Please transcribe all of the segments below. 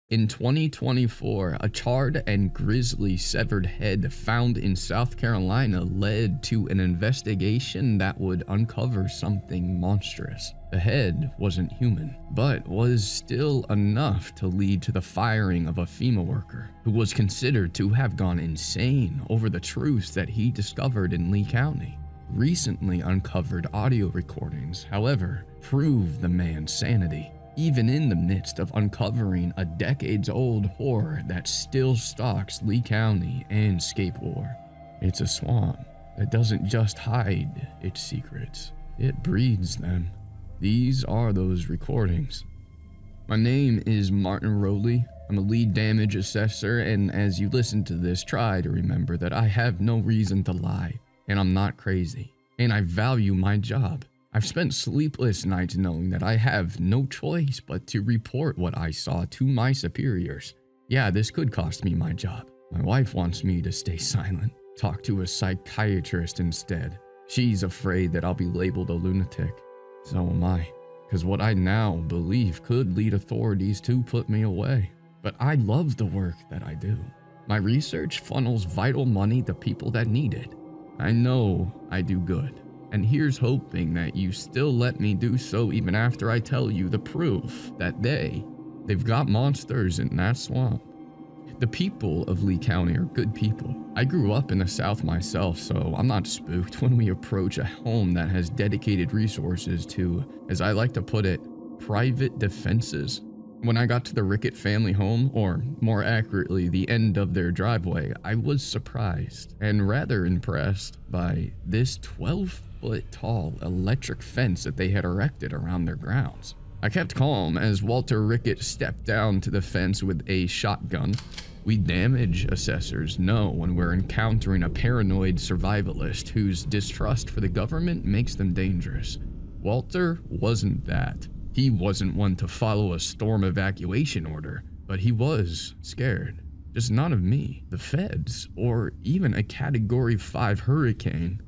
In 2024, a charred and grisly severed head found in South Carolina led to an investigation that would uncover something monstrous. The head wasn't human, but was still enough to lead to the firing of a FEMA worker who was considered to have gone insane over the truths that he discovered in Lee County. Recently uncovered audio recordings, however, prove the man's sanity, even in the midst of uncovering a decades-old horror that still stalks Lee County and Scape. It's a swamp that doesn't just hide its secrets, it breeds them. These are those recordings. My name is Martin Rowley. I'm a lead damage assessor, and as you listen to this, try to remember that I have no reason to lie, and I'm not crazy, and I value my job. I've spent sleepless nights knowing that I have no choice but to report what I saw to my superiors. Yeah, this could cost me my job. My wife wants me to stay silent, talk to a psychiatrist instead. She's afraid that I'll be labeled a lunatic. So am I, because what I now believe could lead authorities to put me away. But I love the work that I do. My research funnels vital money to people that need it. I know I do good. And here's hoping that you still let me do so even after I tell you the proof that they've got monsters in that swamp. The people of Lee County are good people. I grew up in the South myself, so I'm not spooked when we approach a home that has dedicated resources to, as I like to put it, private defenses. When I got to the Rickett family home, or more accurately, the end of their driveway, I was surprised and rather impressed by this 12-foot tall electric fence that they had erected around their grounds. I kept calm as Walter Rickett stepped down to the fence with a shotgun. We damage assessors know when we're encountering a paranoid survivalist whose distrust for the government makes them dangerous. Walter wasn't that. He wasn't one to follow a storm evacuation order, but he was scared. Just not of me, the feds, or even a Category 5 hurricane.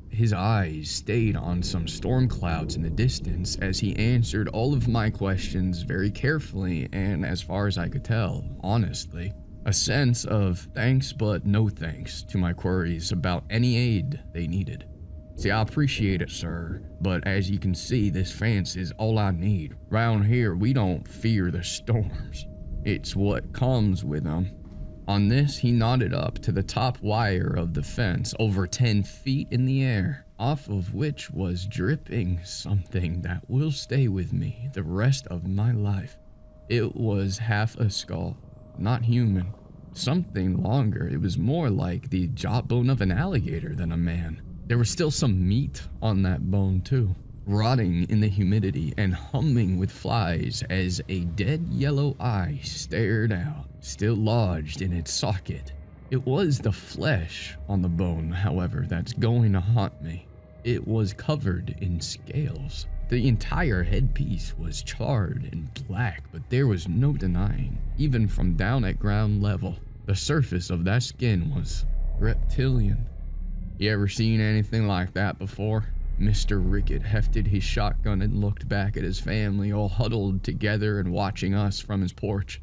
His eyes stayed on some storm clouds in the distance as he answered all of my questions very carefully and, as far as I could tell, honestly. A sense of thanks but no thanks to my queries about any aid they needed. See, I appreciate it, sir, but as you can see, this fence is all I need. Round here, we don't fear the storms. It's what comes with them. On this, he nodded up to the top wire of the fence, over 10 feet in the air, off of which was dripping something that will stay with me the rest of my life. It was half a skull, not human. Something longer. It was more like the jawbone of an alligator than a man. There was still some meat on that bone too, rotting in the humidity and humming with flies as a dead yellow eye stared out, still lodged in its socket. It was the flesh on the bone, however, that's going to haunt me. It was covered in scales. The entire headpiece was charred and black, but there was no denying, even from down at ground level, the surface of that skin was reptilian. You ever seen anything like that before? Mr. Rickett hefted his shotgun and looked back at his family all huddled together and watching us from his porch.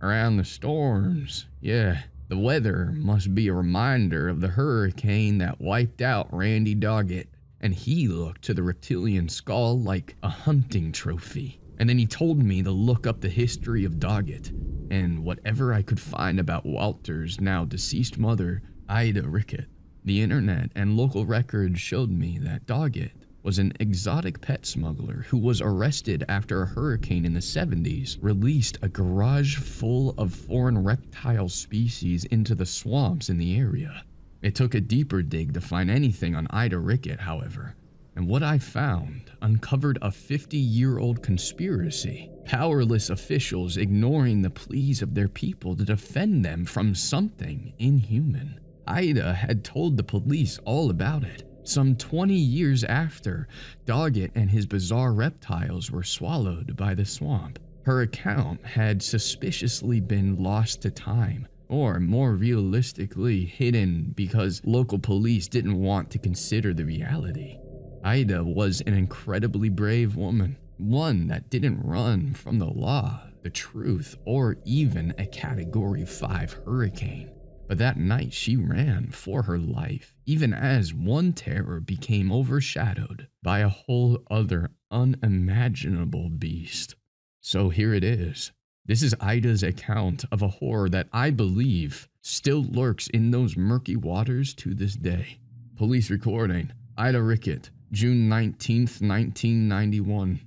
Around the storms, yeah, the weather must be a reminder of the hurricane that wiped out Randy Doggett, and he looked to the reptilian skull like a hunting trophy. And then he told me to look up the history of Doggett, and whatever I could find about Walter's now deceased mother, Aida Rickett. The internet and local records showed me that Doggett was an exotic pet smuggler who was arrested after a hurricane in the 70s released a garage full of foreign reptile species into the swamps in the area. It took a deeper dig to find anything on Aida Rickett, however, and what I found uncovered a 50-year-old conspiracy, powerless officials ignoring the pleas of their people to defend them from something inhuman. Aida had told the police all about it, some 20 years after Doggett and his bizarre reptiles were swallowed by the swamp. Her account had suspiciously been lost to time, or more realistically, hidden because local police didn't want to consider the reality. Aida was an incredibly brave woman, one that didn't run from the law. the truth, or even a Category 5 hurricane. But that night she ran for her life, even as one terror became overshadowed by a whole other unimaginable beast. So here it is. This is Aida's account of a horror that I believe still lurks in those murky waters to this day. Police recording, Aida Rickett, June 19th, 1991.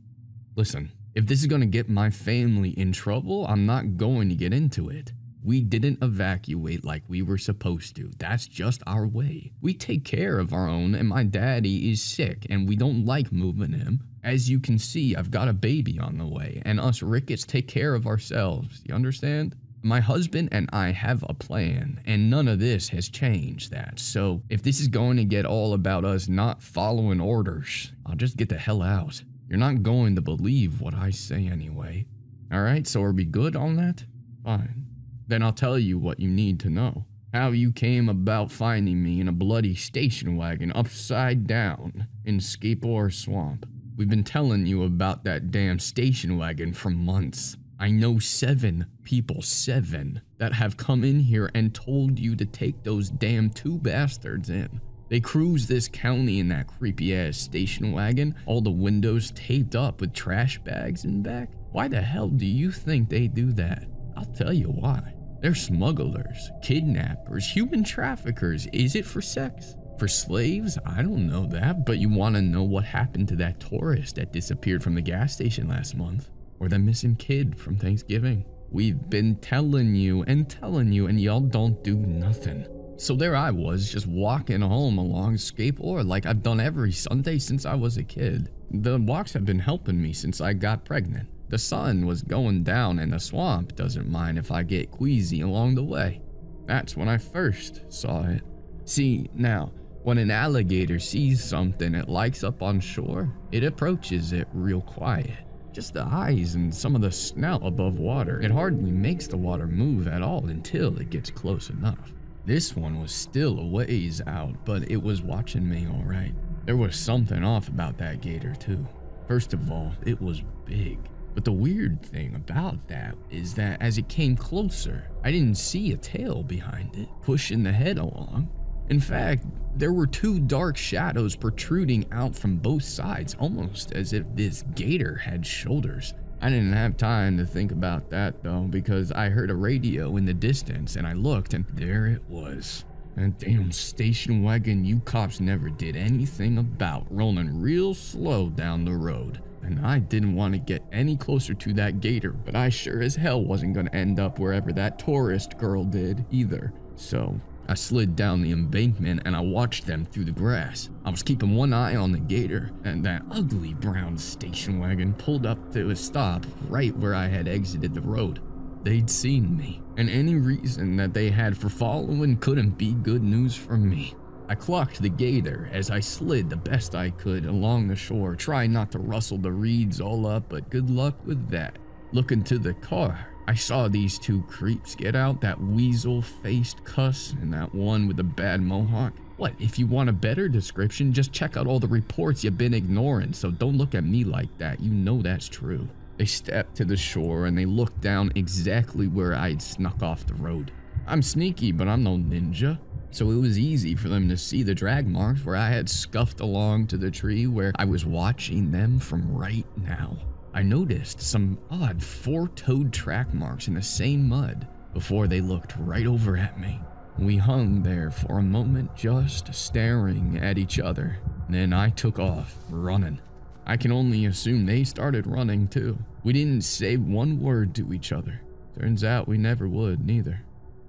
Listen, if this is going to get my family in trouble, I'm not going to get into it. We didn't evacuate like we were supposed to. That's just our way. We take care of our own, and my daddy is sick, and we don't like moving him. As you can see, I've got a baby on the way, and us Ricketts take care of ourselves. You understand? My husband and I have a plan, and none of this has changed that. So if this is going to get all about us not following orders, I'll just get the hell out. You're not going to believe what I say anyway. Alright, so are we good on that? Fine. Then I'll tell you what you need to know. How you came about finding me in a bloody station wagon upside down in Scape swamp. We've been telling you about that damn station wagon for months. I know 7 people, 7, that have come in here and told you to take those damn 2 bastards in. They cruise this county in that creepy ass station wagon, all the windows taped up with trash bags in back. Why the hell do you think they do that? I'll tell you why. They're smugglers, kidnappers, human traffickers. Is it for sex? For slaves? I don't know that, but you want to know what happened to that tourist that disappeared from the gas station last month? Or the missing kid from Thanksgiving? We've been telling you, and y'all don't do nothing. So there I was, just walking home along Scape like I've done every Sunday since I was a kid. The walks have been helping me since I got pregnant. The sun was going down and the swamp doesn't mind if I get queasy along the way. That's when I first saw it. See, now, when an alligator sees something it likes up on shore, it approaches it real quiet. Just the eyes and some of the snout above water. It hardly makes the water move at all until it gets close enough. This one was still a ways out, but it was watching me all right. There was something off about that gator too. First of all, it was big. But the weird thing about that is that as it came closer, I didn't see a tail behind it, pushing the head along. In fact, there were 2 dark shadows protruding out from both sides, almost as if this gator had shoulders. I didn't have time to think about that though, because I heard a radio in the distance and I looked and there it was. That damn station wagon you cops never did anything about, rolling real slow down the road. And I didn't want to get any closer to that gator, but I sure as hell wasn't going to end up wherever that tourist girl did either. So I slid down the embankment and I watched them through the grass. I was keeping one eye on the gator, and that ugly brown station wagon pulled up to a stop right where I had exited the road. They'd seen me, and any reason that they had for following couldn't be good news for me. I clocked the gator as I slid the best I could along the shore, trying not to rustle the reeds all up, but good luck with that. Looking to the car, I saw these 2 creeps get out, that weasel-faced cuss and that one with the bad mohawk. What, if you want a better description, just check out all the reports you've been ignoring, so don't look at me like that, you know that's true. They stepped to the shore and they looked down exactly where I'd snuck off the road. I'm sneaky, but I'm no ninja. So it was easy for them to see the drag marks where I had scuffed along to the tree where I was watching them from right now. I noticed some odd 4-toed track marks in the same mud before they looked right over at me. We hung there for a moment just staring at each other. Then I took off, running. I can only assume they started running too. We didn't say one word to each other. Turns out we never would neither.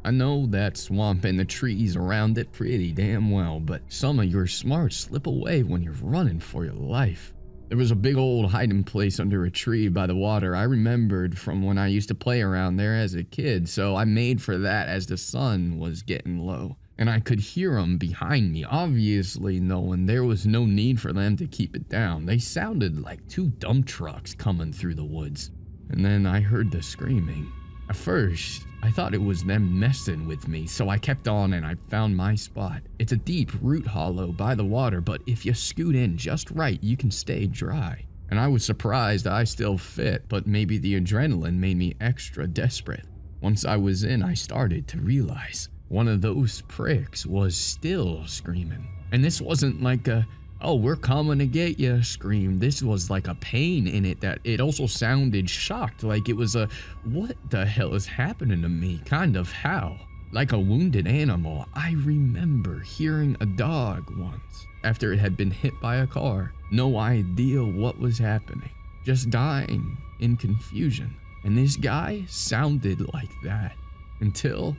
I know that swamp and the trees around it pretty damn well, but some of your smarts slip away when you're running for your life. There was a big old hiding place under a tree by the water I remembered from when I used to play around there as a kid, so I made for that as the sun was getting low. And I could hear them behind me, obviously knowing there was no need for them to keep it down. They sounded like 2 dump trucks coming through the woods. And then I heard the screaming. At first, I thought it was them messing with me, so I kept on and I found my spot. It's a deep root hollow by the water, but if you scoot in just right, you can stay dry. and I was surprised I still fit, but maybe the adrenaline made me extra desperate. Once I was in, I started to realize one of those pricks was still screaming. And this wasn't like a, "Oh, we're coming to get you" scream. This was like a pain in it that it also sounded shocked, like it was a, "What the hell is happening to me?" kind of howl. Like a wounded animal. I remember hearing a dog once after it had been hit by a car. No idea what was happening, just dying in confusion. And this guy sounded like that until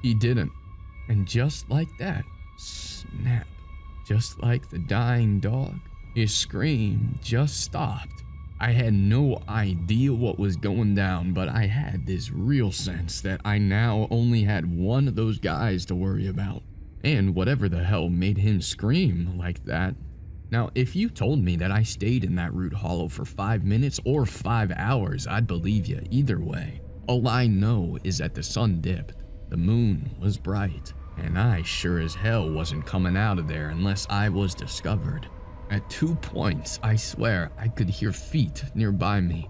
he didn't. And just like that, snap. Just like the dying dog, his scream just stopped. I had no idea what was going down, but I had this real sense that I now only had one of those guys to worry about. And whatever the hell made him scream like that. Now, if you told me that I stayed in that root hollow for 5 minutes or 5 hours, I'd believe you either way. All I know is that the sun dipped, the moon was bright, and I sure as hell wasn't coming out of there unless I was discovered. At 2 points, I swear, I could hear feet nearby me.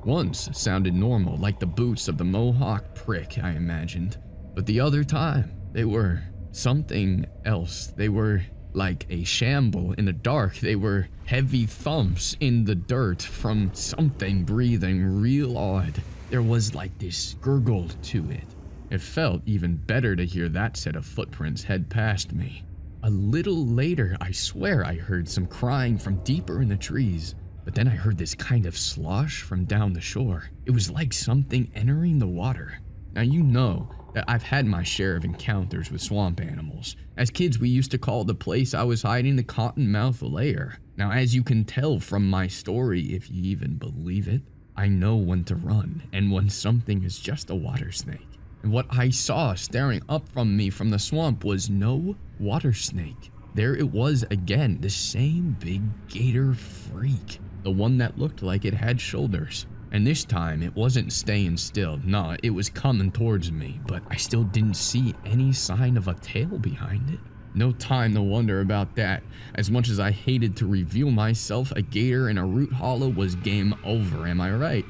Once sounded normal, like the boots of the Mohawk prick, I imagined. But the other time, they were something else. They were like a shamble in the dark. They were heavy thumps in the dirt from something breathing real odd. There was like this gurgle to it. It felt even better to hear that set of footprints head past me. A little later, I swear I heard some crying from deeper in the trees, but then I heard this kind of slosh from down the shore. It was like something entering the water. Now you know that I've had my share of encounters with swamp animals. As kids, we used to call the place I was hiding the Cottonmouth Lair. Now, as you can tell from my story, if you even believe it, I know when to run and when something is just a water snake. And what I saw staring up from me from the swamp was no water snake. There it was again, the same big gator freak. The one that looked like it had shoulders. And this time, it wasn't staying still. Nah, it was coming towards me, but I still didn't see any sign of a tail behind it. No time to wonder about that. As much as I hated to reveal myself, a gator in a root hollow was game over, am I right?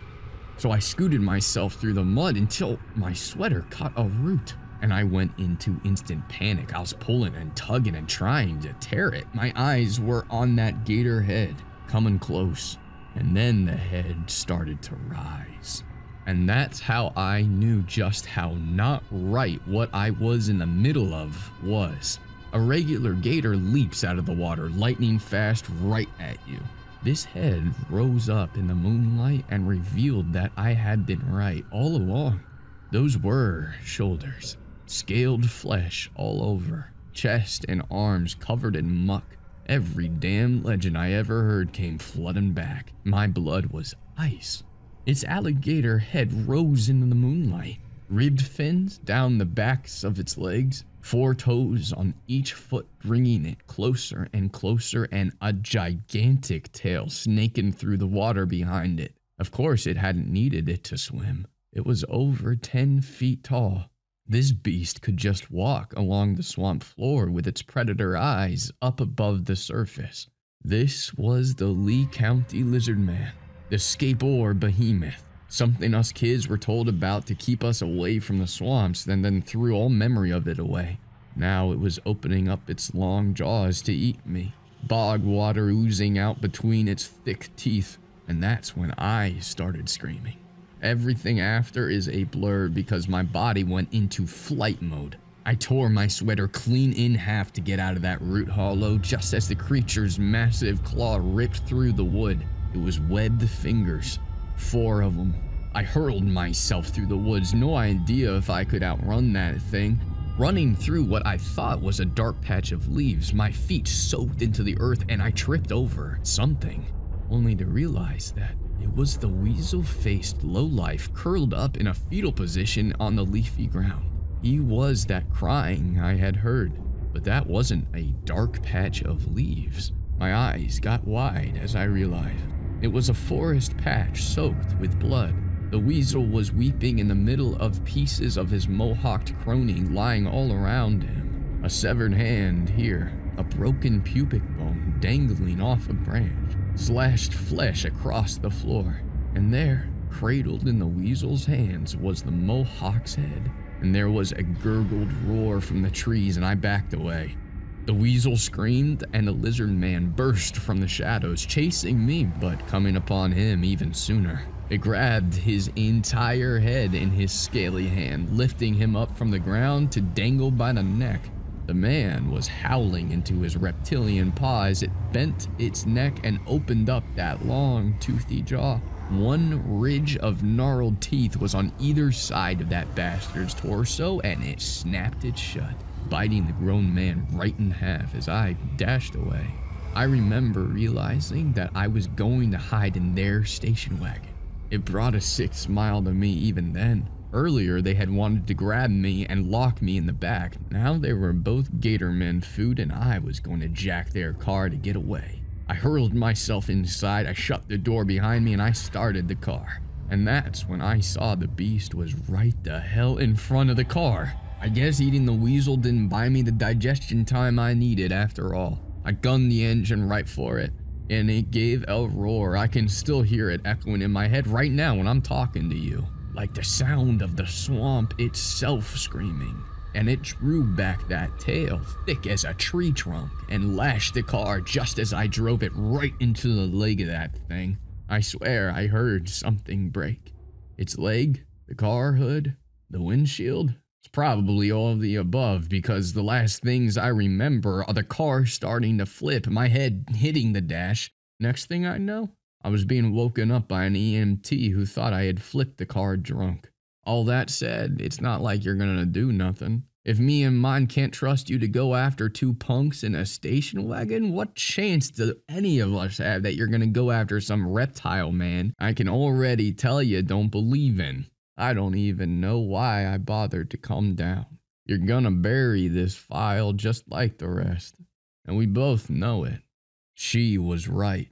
So I scooted myself through the mud until my sweater caught a root, and I went into instant panic. I was pulling and tugging and trying to tear it. My eyes were on that gator head, coming close, and then the head started to rise. And that's how I knew just how not right what I was in the middle of was. A regular gator leaps out of the water, lightning fast right at you. This head rose up in the moonlight and revealed that I had been right all along. Those were shoulders, scaled flesh all over, chest and arms covered in muck. Every damn legend I ever heard came flooding back. My blood was ice. Its alligator head rose into the moonlight, ribbed fins down the backs of its legs, 4 toes on each foot, bringing it closer and closer, and a gigantic tail snaking through the water behind it. Of course, it hadn't needed it to swim. It was over 10 feet tall. This beast could just walk along the swamp floor with its predator eyes up above the surface. This was the Lee County Lizard Man, the Scape behemoth. Something us kids were told about to keep us away from the swamps, and then threw all memory of it away. Now it was opening up its long jaws to eat me, bog water oozing out between its thick teeth, and that's when I started screaming. Everything after is a blur because my body went into flight mode. I tore my sweater clean in half to get out of that root hollow just as the creature's massive claw ripped through the wood. It was webbed fingers. 4 of them. I hurled myself through the woods, no idea if I could outrun that thing. Running through what I thought was a dark patch of leaves, my feet soaked into the earth and I tripped over something, only to realize that it was the weasel-faced lowlife curled up in a fetal position on the leafy ground. He was that crying I had heard, but that wasn't a dark patch of leaves. My eyes got wide as I realized. It was a forest patch soaked with blood. The weasel was weeping in the middle of pieces of his mohawked crony lying all around him. A severed hand here, a broken pubic bone dangling off a branch. slashed flesh across the floor. And there, cradled in the weasel's hands, was the Mohawk's head. And there was a gurgled roar from the trees, and I backed away. The weasel screamed, and the lizard man burst from the shadows, chasing me, but coming upon him even sooner. It grabbed his entire head in his scaly hand, lifting him up from the ground to dangle by the neck. The man was howling into his reptilian paw as it bent its neck and opened up that long, toothy jaw. One ridge of gnarled teeth was on either side of that bastard's torso, and it snapped it shut, biting the grown man right in half as I dashed away. I remember realizing that I was going to hide in their station wagon. It brought a sick smile to me even then. Earlier, they had wanted to grab me and lock me in the back. Now they were both Gatormen food, and I was going to jack their car to get away. I hurled myself inside, I shut the door behind me, and I started the car. And that's when I saw the beast was right the hell in front of the car. I guess eating the weasel didn't buy me the digestion time I needed after all. I gunned the engine right for it, and it gave a roar. I can still hear it echoing in my head right now when I'm talking to you. Like the sound of the swamp itself screaming. And it drew back that tail, thick as a tree trunk, and lashed the car just as I drove it right into the leg of that thing. I swear I heard something break. Its leg, the car hood, the windshield. It's probably all of the above, because the last things I remember are the car starting to flip, my head hitting the dash. Next thing I know, I was being woken up by an EMT who thought I had flipped the car drunk. All that said, it's not like you're gonna do nothing. If me and mine can't trust you to go after two punks in a station wagon, what chance do any of us have that you're gonna go after some reptile man I can already tell you don't believe in? I don't even know why I bothered to come down. You're gonna bury this file just like the rest, and we both know it. She was right.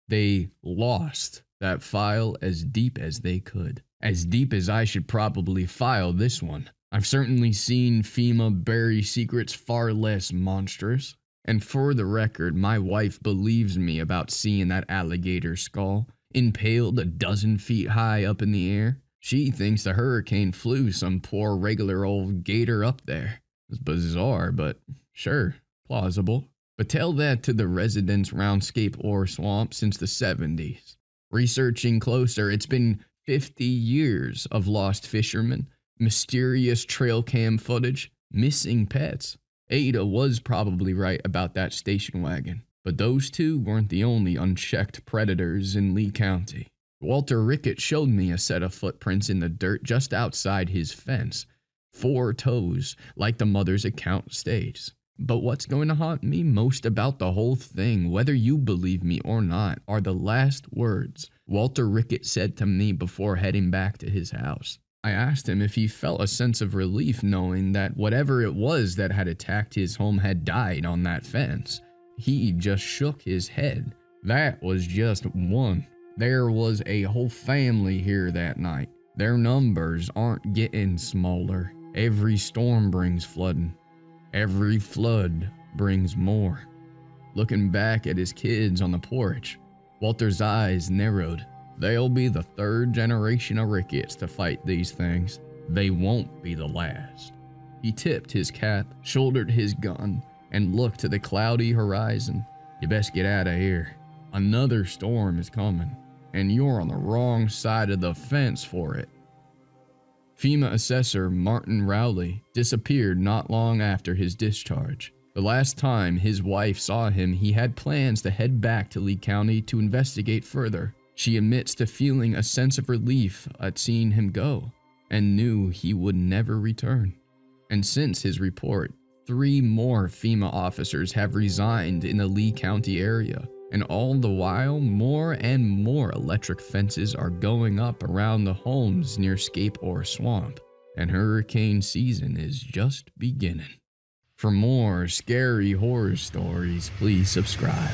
They lost that file as deep as they could. As deep as I should probably file this one. I've certainly seen FEMA bury secrets far less monstrous. And for the record, my wife believes me about seeing that alligator skull impaled a dozen feet high up in the air. She thinks the hurricane flew some poor regular old gator up there. It's bizarre, but sure, plausible. But tell that to the residents around Scape or Swamp since the 70s. Researching closer, it's been 50 years of lost fishermen, mysterious trail cam footage, missing pets. Aida was probably right about that station wagon, but those two weren't the only unchecked predators in Lee County. Walter Rickett showed me a set of footprints in the dirt just outside his fence. 4 toes, like the mother's account states. But what's going to haunt me most about the whole thing, whether you believe me or not, are the last words Walter Rickett said to me before heading back to his house. I asked him if he felt a sense of relief knowing that whatever it was that had attacked his home had died on that fence. He just shook his head. That was just one. There was a whole family here that night. Their numbers aren't getting smaller. Every storm brings flooding. Every flood brings more. Looking back at his kids on the porch, Walter's eyes narrowed. They'll be the 3rd generation of Ricketts to fight these things. They won't be the last. He tipped his cap, shouldered his gun, and looked to the cloudy horizon. You best get out of here. Another storm is coming, and you're on the wrong side of the fence for it. FEMA assessor Martin Rowley disappeared not long after his discharge. The last time his wife saw him, he had plans to head back to Lee County to investigate further. She admits to feeling a sense of relief at seeing him go, and knew he would never return. And since his report, 3 more FEMA officers have resigned in the Lee County area. And all the while, more and more electric fences are going up around the homes near Scape or Swamp, and hurricane season is just beginning. For more scary horror stories, please subscribe.